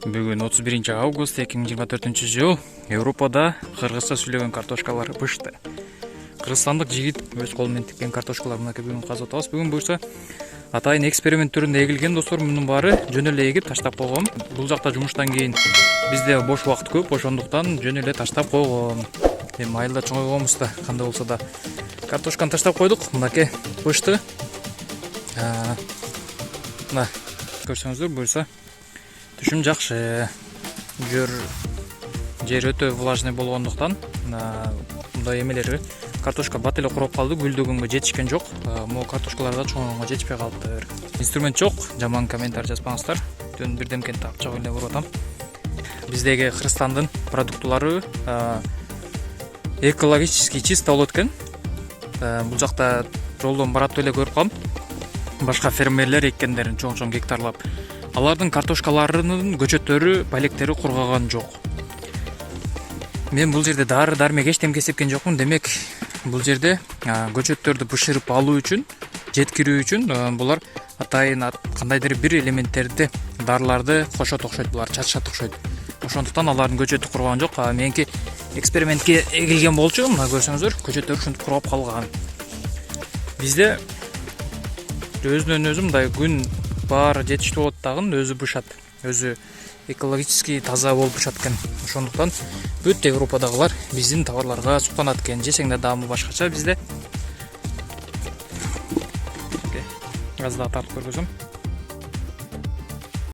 Бүгүн 31 август 2024 жыл Европада кыргызча сүйлөгөн картошкалар бышты. Кыргызстандык жигит өз колу менен тиккен картошкалар мынакей бүгүн казып атабыз. Бүгүн буюрса атайын эксперимент түрүндө эгилген достор, мунун баары жөн эле эгип таштап койгом. Бул жакта жумуштан кийин бизде бош убакыт көп, ошондуктан жөн эле таштап койгом. Эми айылда чоңойгонбуз да, кандай болсо да картошканы таштап койдук. Мынакей бышты. Мына көрсөңүздөр, буюрса түшүм жакшы. Жер өтө влажный болгондуктан мындай эмелери картошка бат эле куроп калды, гүлдөгөнгө жетишкен жок. Могу картошкалар да чоңойгонго жетишпей калыптыр. Инструмент жок, жаман комментарий жазбаңыздар. Дөн бирдемкени тапчак эле уруп атам. Биздеги Кыргызстандын продуктулары экологически чисто болот экен. Бул жакта жолдон баратып эле көрүп калдым. Башка фермерлер эккендерин чоң гектарлап. Алардын картошкаларынын көчөттөрү, палектери кургаган жок. Мен бул жерде дары дармек эчтеме кесепкен жокмун. Демек, бул жерде көчөттөрдү бышырып алуу үчүн, жеткирүү үчүн булар атайын кандайдыр бир элементтерди, дарыларды кошот окшойт, булар чачышат окшойт. Ошондуктан алардын көчөтү кургаган жок. Меники экспериментке эгилген болчу. Мына көрсөңүздөр, көчөттөр ушинтип курап калган. Бизде өзүнөн өзү мындай күн баары жетиштүү болот дагы өзү бышат. Өзү экологически таза болуп бышат экен. Ошондуктан бүт Европадагылар биздин товарларга суктанат экен. Жесең да даамы башкача бизде. Аз да тартып көргөзөм.